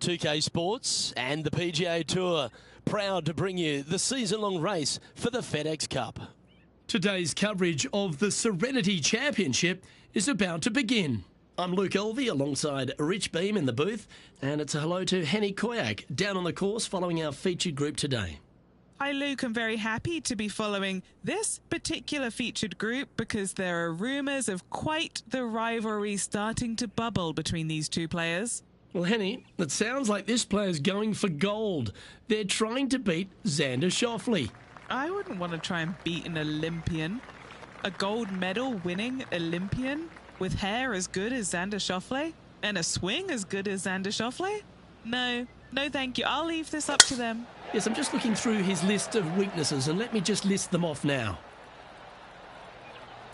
2K Sports and the PGA Tour, proud to bring you the season-long race for the FedEx Cup. Today's coverage of the Serenity Championship is about to begin. I'm Luke Elvey alongside Rich Beam in the booth, and it's a hello to Henny Koyak down on the course following our featured group today. Hi Luke, I'm very happy to be following this particular featured group because there are rumours of quite the rivalry starting to bubble between these two players. Well, Henny, it sounds like this player's going for gold. They're trying to beat Xander Schauffele. I wouldn't want to try and beat an Olympian. A gold medal winning Olympian with hair as good as Xander Schauffele and a swing as good as Xander Schauffele? No thank you. I'll leave this up to them. Yes, I'm just looking through his list of weaknesses and let me just list them off now.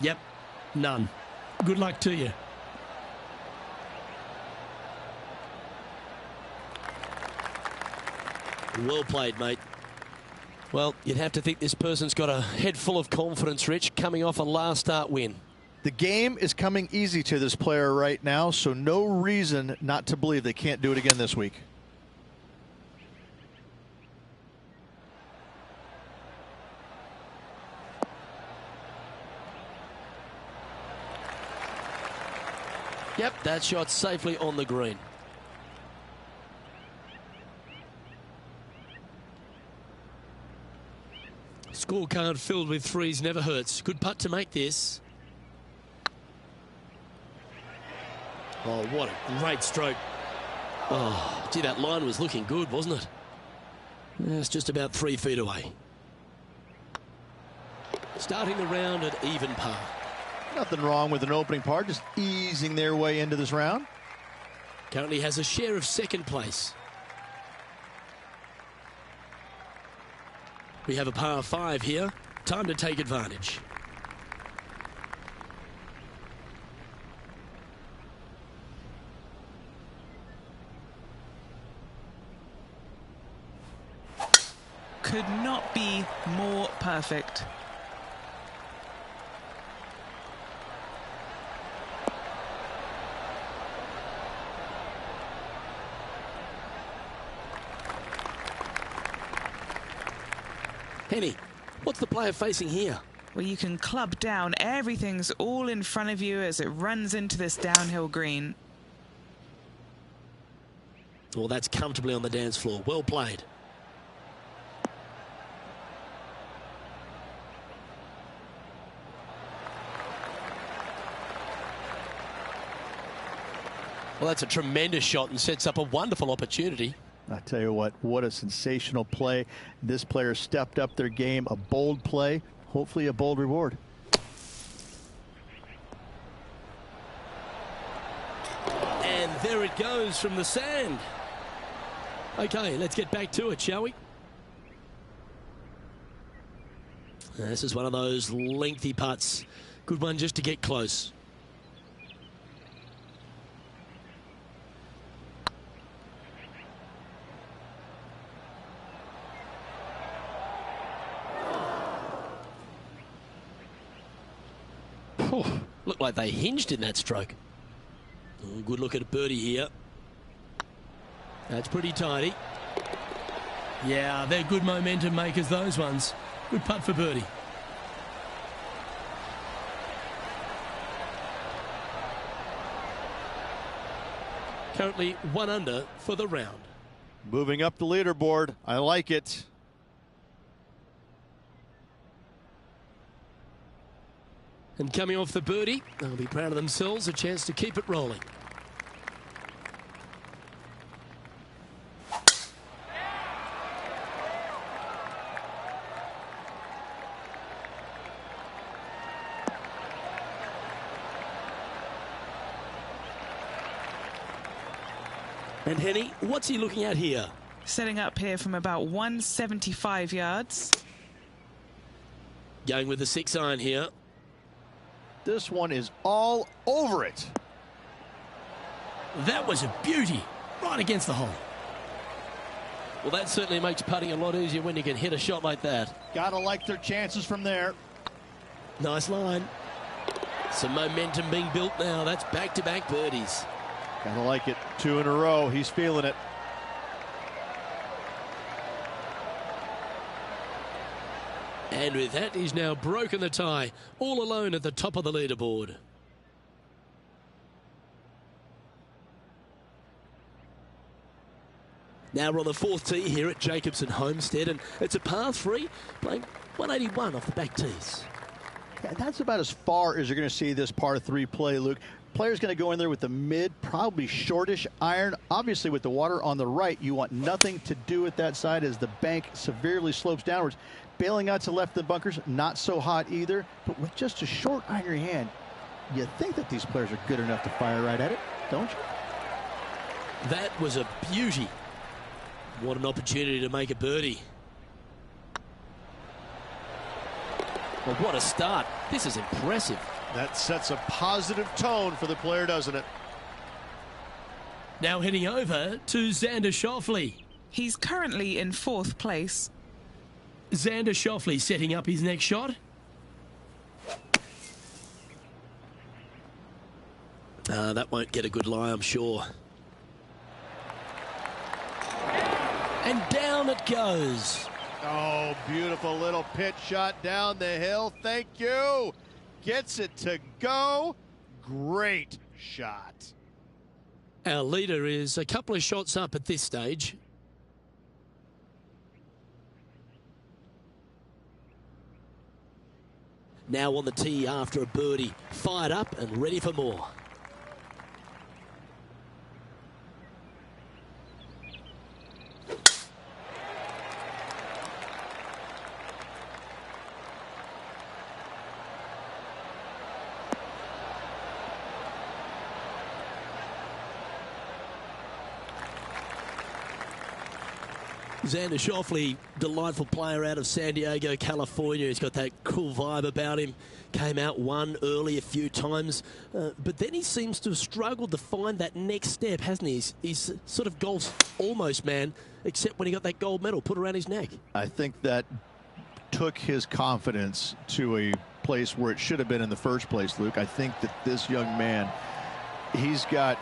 Yep, none. Good luck to you. Well played, mate. Well, you'd have to think this person's got a head full of confidence, Rich, coming off a last start win. The game is coming easy to this player right now, so no reason not to believe they can't do it again this week. Yep, that shot safely on the green. Scorecard filled with threes never hurts. Good putt to make this. Oh, what a great stroke. Oh, gee, that line was looking good, wasn't it? Yeah, it's just about 3 feet away. Starting the round at even par. Nothing wrong with an opening par, just easing their way into this round. Currently has a share of second place. We have a par 5 here. Time to take advantage. Could not be more perfect. Henny, what's the player facing here? Well, you can club down. Everything's all in front of you as it runs into this downhill green. Well, that's comfortably on the dance floor. Well played. Well, that's a tremendous shot and sets up a wonderful opportunity. I tell you what a sensational play. This player stepped up their game. A bold play, hopefully a bold reward. And there it goes from the sand. Okay, let's get back to it, shall we? This is one of those lengthy putts. Good one just to get close. Looked like they hinged in that stroke. Oh, good look at a birdie here. That's pretty tidy. Yeah, they're good momentum makers, those ones. Good putt for birdie. Currently 1 under for the round. Moving up the leaderboard. I like it. And coming off the birdie, they'll be proud of themselves, a chance to keep it rolling. And Henny, what's he looking at here? Setting up here from about 175 yards. Going with the 6-iron here. This one is all over it. That was a beauty. Right against the hole. Well, that certainly makes putting a lot easier when you can hit a shot like that. Gotta like their chances from there. Nice line. Some momentum being built now. That's back-to-back birdies. Gotta like it. 2 in a row. He's feeling it. And with that, he's now broken the tie, all alone at the top of the leaderboard. Now we're on the fourth tee here at Jacobson Homestead, and it's a par 3, playing 181 off the back tees. Yeah, that's about as far as you're going to see this par 3 play, Luke. Player's going to go in there with the mid, probably shortish iron. Obviously, with the water on the right, you want nothing to do with that side as the bank severely slopes downwards. Bailing out to left of the bunkers, not so hot either. But with just a short iron in your hand, you think that these players are good enough to fire right at it, don't you? That was a beauty. What an opportunity to make a birdie. Well, what a start. This is impressive. That sets a positive tone for the player, doesn't it? Now heading over to Xander Schauffele. He's currently in 4th place. Xander Schauffele setting up his next shot. That won't get a good lie, I'm sure. And down it goes. Oh, beautiful little pitch shot down the hill. Thank you. Gets it to go. Great shot. Our leader is a couple of shots up at this stage. Now on the tee after a birdie. Fired up and ready for more. Xander Schauffele, delightful player out of San Diego, California. He's got that cool vibe about him. Came out one early a few times, but then he seems to have struggled to find that next step, hasn't he? He's sort of golf's almost man, except when he got that gold medal put around his neck. I think that took his confidence to a place where it should have been in the first place, Luke. I think that this young man, he's got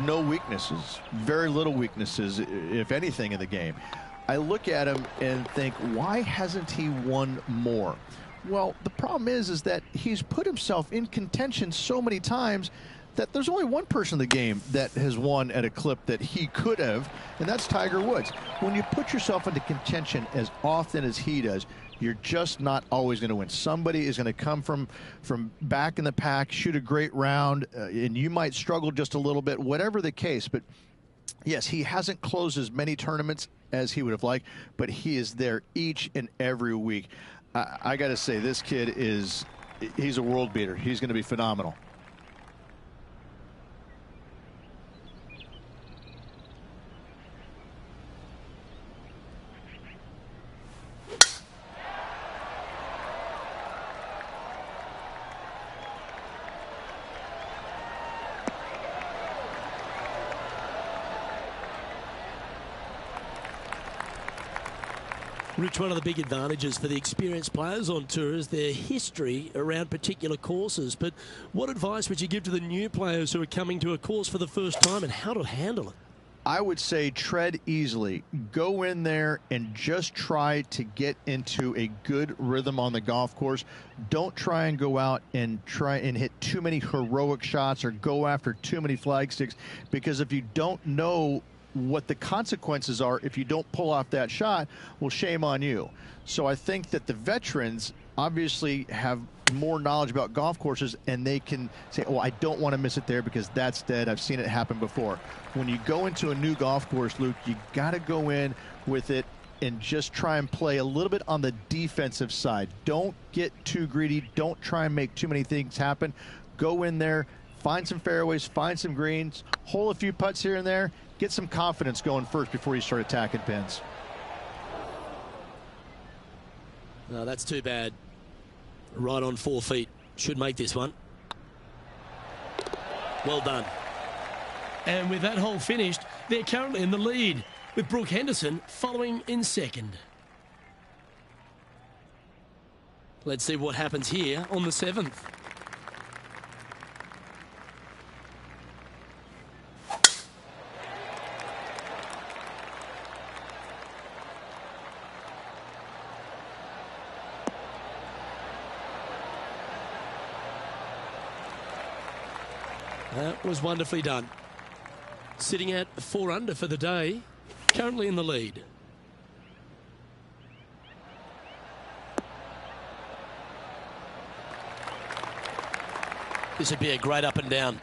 no weaknesses, very little weaknesses, if anything, in the game. I look at him and think, why hasn't he won more? Well, the problem is that he's put himself in contention so many times that there's only one person in the game that has won at a clip that he could have, and that's Tiger Woods. When you put yourself into contention as often as he does, you're just not always going to win. Somebody is going to come from back in the pack, shoot a great round, and you might struggle just a little bit, whatever the case. But yes, he hasn't closed as many tournaments as he would have liked, but he is there each and every week. I got to say, this kid he's a world beater. He's going to be phenomenal. Rich, one of the big advantages for the experienced players on tour is their history around particular courses. But what advice would you give to the new players who are coming to a course for the first time and how to handle it? I would say tread easily. Go in there and just try to get into a good rhythm on the golf course. Don't try and go out and try and hit too many heroic shots or go after too many flag sticks, because if you don't know what the consequences are if you don't pull off that shot, well, shame on you. So I think that the veterans obviously have more knowledge about golf courses, and they can say, oh, I don't want to miss it there because that's dead. I've seen it happen before. When you go into a new golf course, Luke, you got to go in with it and just try and play a little bit on the defensive side. Don't get too greedy. Don't try and make too many things happen. Go in there, find some fairways, find some greens, hole a few putts here and there, get some confidence going first before you start attacking pins. No, that's too bad. Right on 4 feet. Should make this one. Well done. And with that hole finished, they're currently in the lead, with Brooke Henderson following in second. Let's see what happens here on the 7th. That was wonderfully done. Sitting at 4 under for the day, currently in the lead. This would be a great up and down.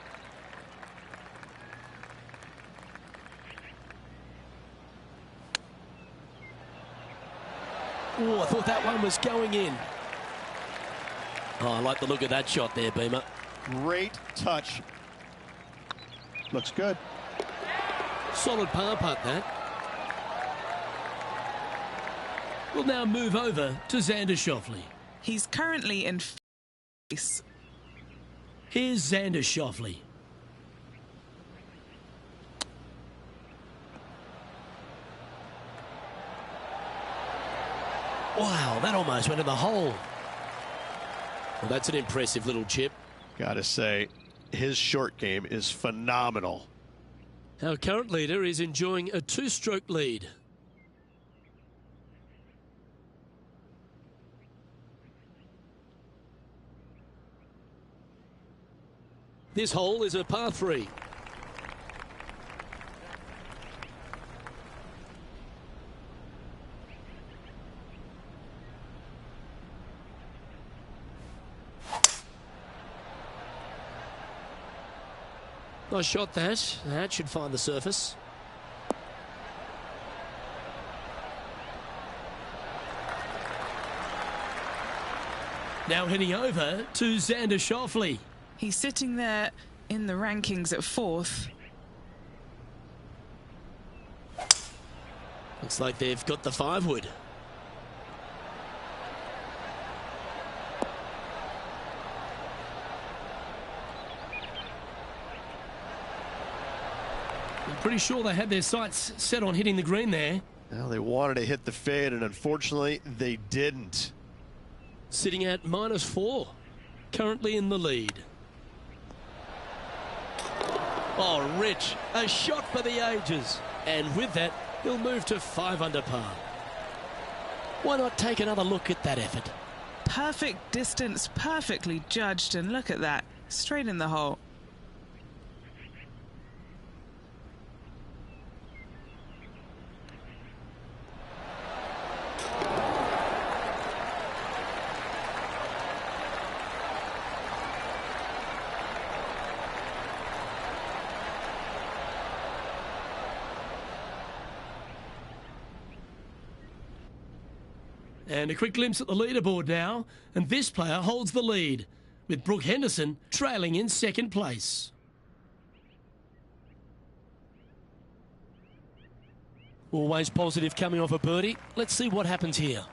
Oh, I thought that one was going in. Oh, I like the look of that shot there, Beamer. Great touch. Looks good. Solid par putt, that. We'll now move over to Xander Schauffele. He's currently in face. Here's Xander Schauffele. Wow, that almost went in the hole. Well, that's an impressive little chip. Gotta say, his short game is phenomenal. Our current leader is enjoying a 2-stroke lead. This hole is a par 3. Nice shot, that. That should find the surface. Now heading over to Xander Schauffele. He's sitting there in the rankings at 4th. Looks like they've got the 5-wood. I'm pretty sure they had their sights set on hitting the green there. Well, they wanted to hit the fade, and unfortunately, they didn't. Sitting at -4, currently in the lead. Oh, Rich, a shot for the ages. And with that, he'll move to 5 under par. Why not take another look at that effort? Perfect distance, perfectly judged, and look at that, straight in the hole. And a quick glimpse at the leaderboard now, and this player holds the lead, with Brooke Henderson trailing in 2nd place. Always positive coming off a birdie. Let's see what happens here.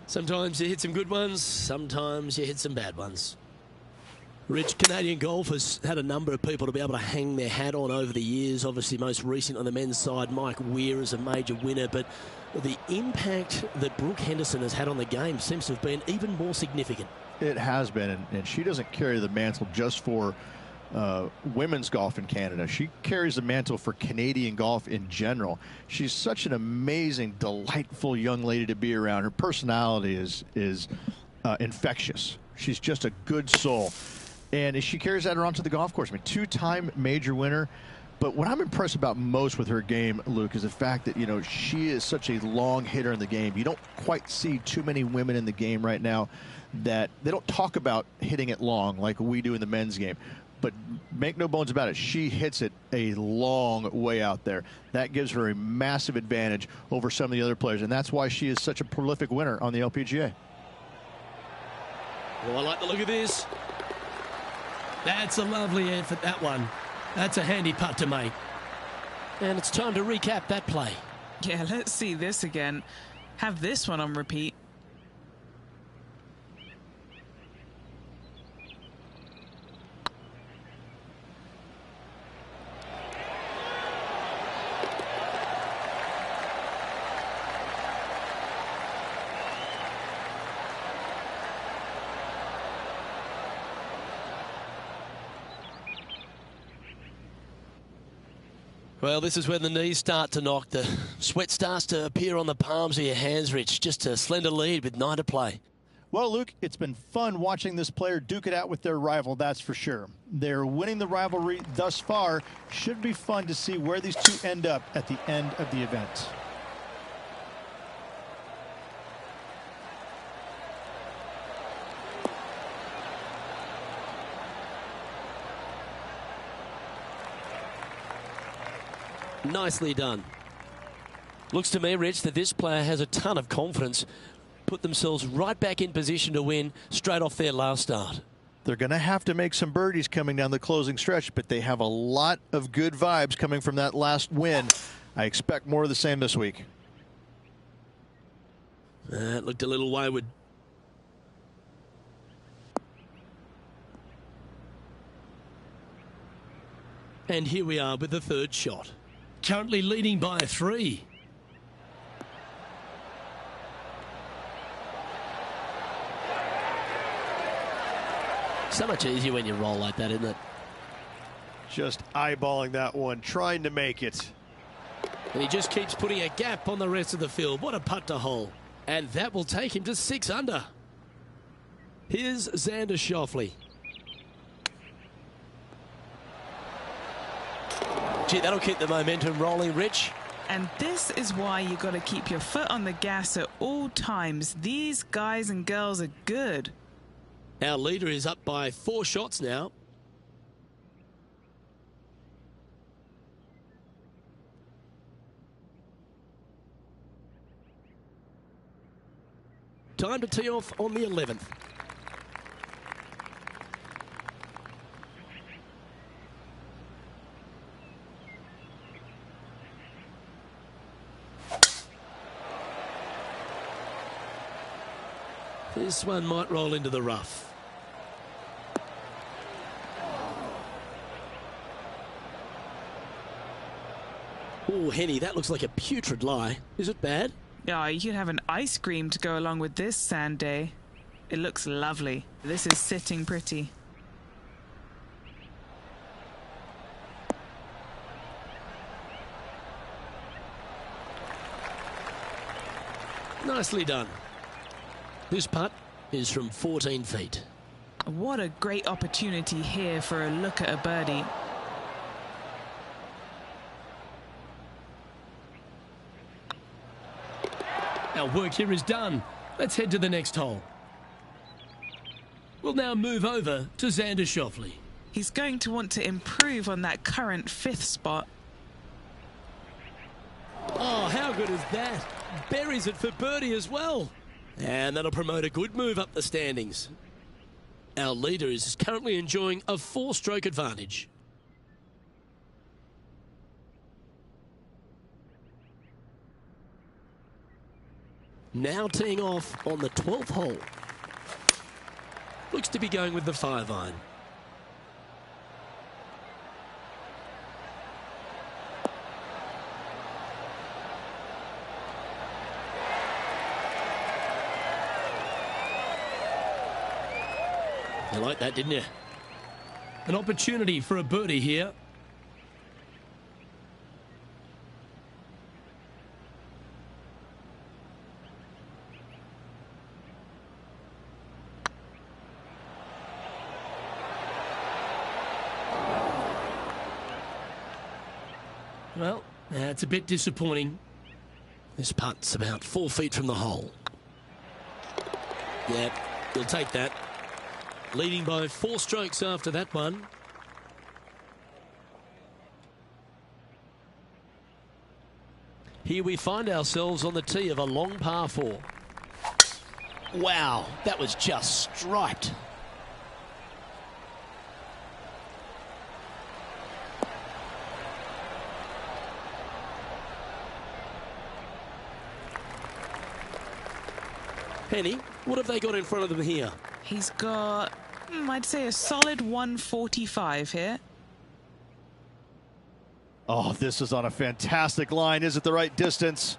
Sometimes you hit some good ones, sometimes you hit some bad ones. Rich, Canadian golf has had a number of people to be able to hang their hat on over the years. Obviously, most recent on the men's side, Mike Weir is a major winner. But the impact that Brooke Henderson has had on the game seems to have been even more significant. It has been, and she doesn't carry the mantle just for women's golf in Canada. She carries the mantle for Canadian golf in general. She's such an amazing, delightful young lady to be around. Her personality is infectious. She's just a good soul. And she carries that around to the golf course. I mean, 2-time major winner. But what I'm impressed about most with her game, Luke, is the fact that, you know, she is such a long hitter in the game. You don't quite see too many women in the game right now that they don't talk about hitting it long like we do in the men's game. But make no bones about it, she hits it a long way out there. That gives her a massive advantage over some of the other players. And that's why she is such a prolific winner on the LPGA. Well, I like the look of this. That's a lovely effort, that one. That's a handy putt to make. And it's time to recap that play. Yeah, let's see this again. Have this one on repeat. Well, this is when the knees start to knock. The sweat starts to appear on the palms of your hands, Rich. Just a slender lead with 9 to play. Well, Luke, it's been fun watching this player duke it out with their rival, that's for sure. They're winning the rivalry thus far. Should be fun to see where these two end up at the end of the event. Nicely done. Looks to me, Rich, that this player has a ton of confidence. Put themselves right back in position to win straight off their last start. They're going to have to make some birdies coming down the closing stretch, but they have a lot of good vibes coming from that last win. I expect more of the same this week. It looked a little wayward. And here we are with the third shot. Currently leading by 3. So much easier when you roll like that, isn't it? Just eyeballing that one, trying to make it. And he just keeps putting a gap on the rest of the field. What a putt to hole. And that will take him to 6 under. Here's Xander Schauffele. Gee, that'll keep the momentum rolling, Rich. And this is why you got to keep your foot on the gas at all times. These guys and girls are good. Our leader is up by 4 shots now. Time to tee off on the 11th. This one might roll into the rough. Oh, Henny, that looks like a putrid lie. Is it bad? Yeah, you could have an ice cream to go along with this sand day. It looks lovely. This is sitting pretty. Nicely done. This putt is from 14 feet. What a great opportunity here for a look at a birdie. Our work here is done. Let's head to the next hole. We'll now move over to Xander Schauffele. He's going to want to improve on that current 5th spot. Oh, how good is that? Buries it for birdie as well. And that'll promote a good move up the standings. Our leader is currently enjoying a 4-stroke advantage. Now teeing off on the 12th hole. Looks to be going with the 5-iron. You like that, didn't you? An opportunity for a birdie here. Well, that's a bit disappointing. This putt's about 4 feet from the hole. Yep, you'll take that. Leading by 4 strokes after that one. Here we find ourselves on the tee of a long par 4. Wow, that was just striped. Penny, what have they got in front of them here? He's got, I'd say, a solid 145 here. Oh, this is on a fantastic line. Is it the right distance?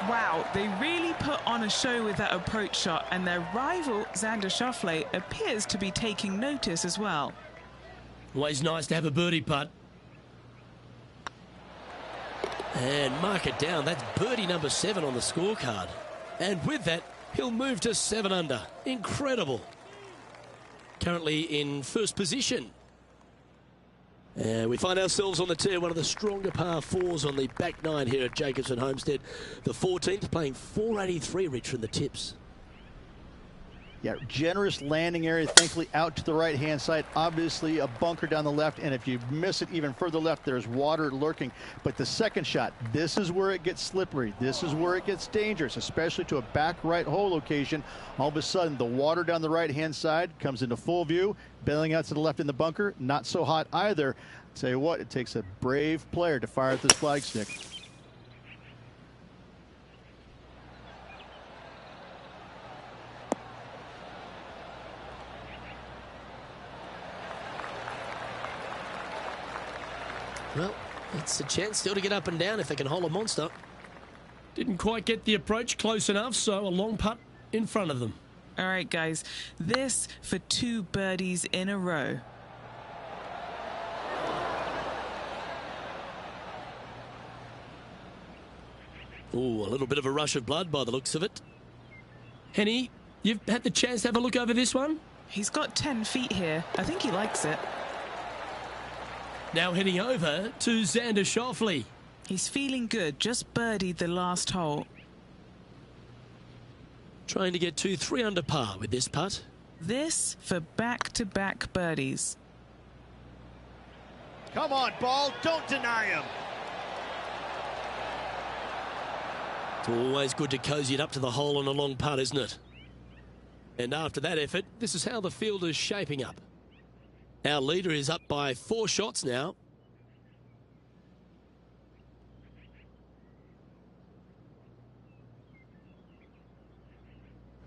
Wow, they really put on a show with that approach shot, and their rival, Xander Schauffele, appears to be taking notice as well. Always nice to have a birdie putt. And mark it down. That's birdie number 7 on the scorecard. And with that, he'll move to 7 under. Incredible. Currently in first position. And we find ourselves on the tee, one of the stronger par 4s on the back 9 here at Jacobson Homestead. The 14th playing 483, Rich, from the tips. Yeah, generous landing area, thankfully out to the right-hand side. Obviously a bunker down the left, and if you miss it even further left, there's water lurking. But the second shot, this is where it gets slippery. This is where it gets dangerous, especially to a back right hole location. All of a sudden, the water down the right-hand side comes into full view. Bailing out to the left in the bunker, not so hot either. Tell you what, it takes a brave player to fire at this flagstick. Well, it's a chance still to get up and down if they can hold a monster. Didn't quite get the approach close enough, so a long putt in front of them. All right, guys, this for 2 birdies in a row. Ooh, a little bit of a rush of blood by the looks of it. Henny, you've had the chance to have a look over this one? He's got 10 feet here. I think he likes it. Now heading over to Xander Schauffele. He's feeling good, just birdied the last hole. Trying to get to 3 under par with this putt. This for back-to-back birdies. Come on, ball, don't deny him. It's always good to cozy it up to the hole on a long putt, isn't it? And after that effort, this is how the field is shaping up. Our leader is up by 4 shots now.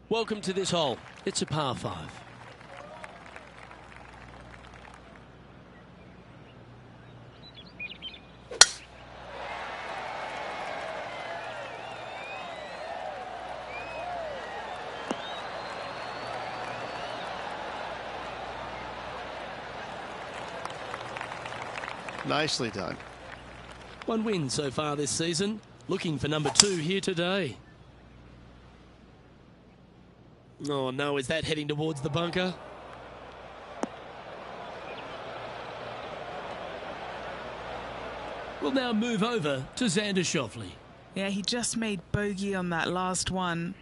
Welcome to this hole. It's a par 5. Nicely done. 1 win so far this season. Looking for number 2 here today. Oh no, is that heading towards the bunker? We'll now move over to Xander Schauffele. Yeah, he just made bogey on that last one.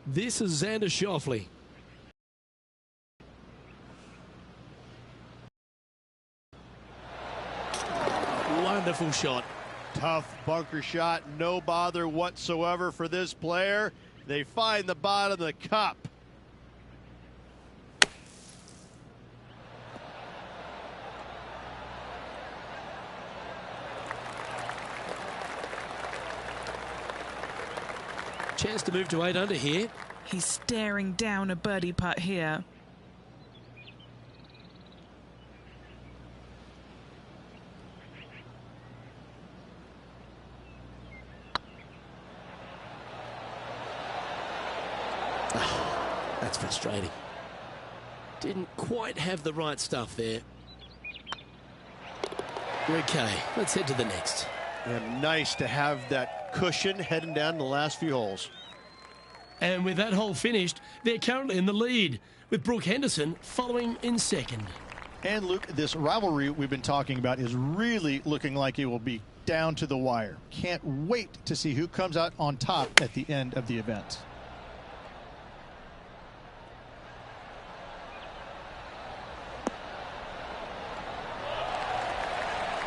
This is Xander Schauffele. Wonderful shot. Tough bunker shot, no bother whatsoever for this player. They find the bottom of the cup. Chance to move to 8 under here. He's staring down a birdie putt here. That's frustrating. Didn't quite have the right stuff there. Okay, let's head to the next. And nice to have that cushion heading down the last few holes. And with that hole finished, they're currently in the lead, with Brooke Henderson following in second. And Luke, this rivalry we've been talking about is really looking like it will be down to the wire. Can't wait to see who comes out on top at the end of the event.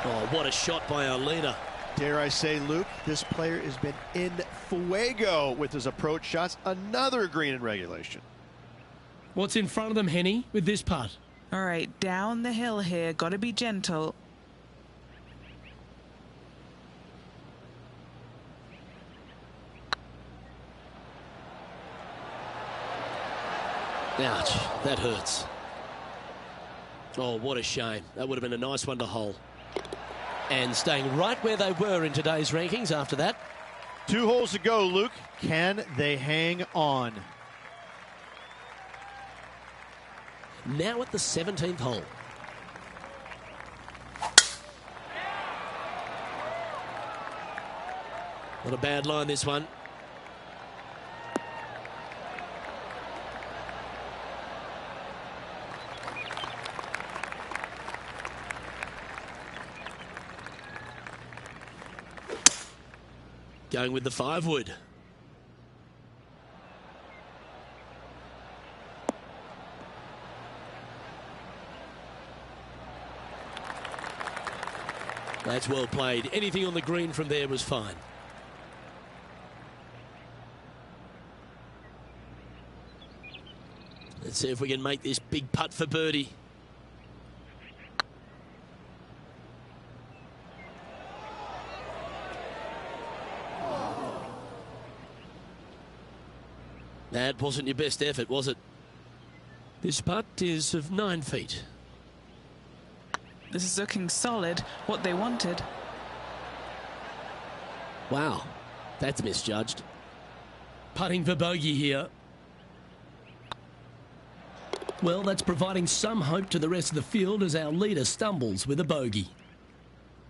Oh, what a shot by our leader. Dare I say, Luke, this player has been in fuego with his approach shots. Another green in regulation. What's in front of them, Henny, with this putt? All right, down the hill here. Got to be gentle. Ouch, that hurts. Oh, what a shame. That would have been a nice one to hole. And staying right where they were in today's rankings after that. 2 holes to go, Luke. Can they hang on? Now at the 17th hole. Not a bad line, this one. Going with the 5-wood. That's well played. Anything on the green from there was fine. Let's see if we can make this big putt for birdie. That wasn't your best effort, was it? This putt is of 9 feet. This is looking solid, what they wanted. Wow, that's misjudged. Putting for bogey here. Well, that's providing some hope to the rest of the field as our leader stumbles with a bogey.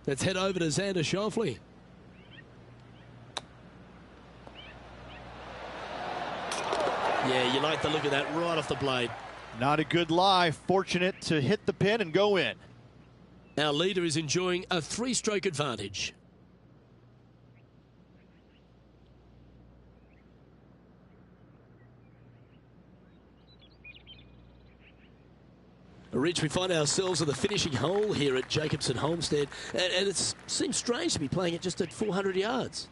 Let's head over to Xander Schauffele. Yeah, you like the look of that right off the blade. Not a good lie. Fortunate to hit the pin and go in. Our leader is enjoying a 3-stroke advantage. Rich, we find ourselves at the finishing hole here at Jacobson Homestead, and it seems strange to be playing it just at 400 yards.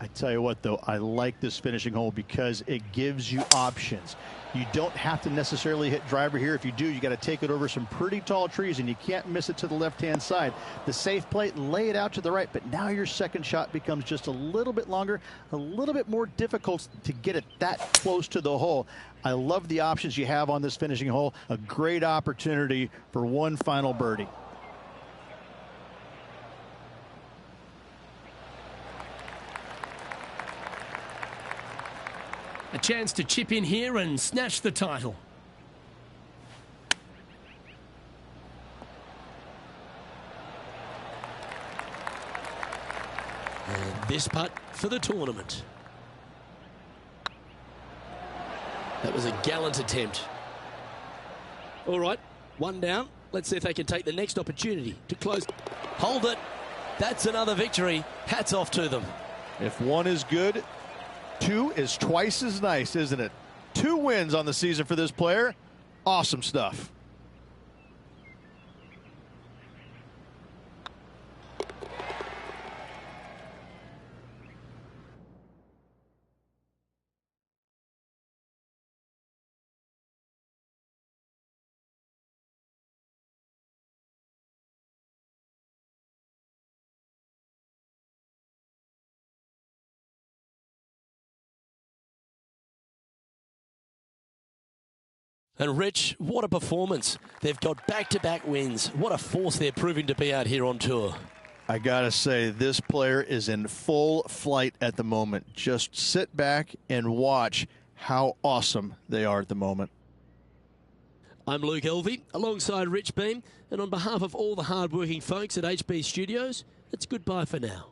I tell you what, though, I like this finishing hole because it gives you options. You don't have to necessarily hit driver here. If you do, you got to take it over some pretty tall trees, and you can't miss it to the left-hand side. The safe play, lay it out to the right, but now your second shot becomes just a little bit longer, a little bit more difficult to get it that close to the hole. I love the options you have on this finishing hole. A great opportunity for one final birdie. A chance to chip in here and snatch the title. And this putt for the tournament. That was a gallant attempt. All right, one down. Let's see if they can take the next opportunity to close. Hold it. That's another victory. Hats off to them. If one is good, 2 is twice as nice, isn't it? 2 wins on the season for this player. Awesome stuff. And Rich, what a performance. They've got back-to-back wins. What a force they're proving to be out here on tour. I gotta say, this player is in full flight at the moment. Just sit back and watch how awesome they are at the moment. I'm Luke Elvey, alongside Rich Beam, and on behalf of all the hard-working folks at HB Studios, it's goodbye for now.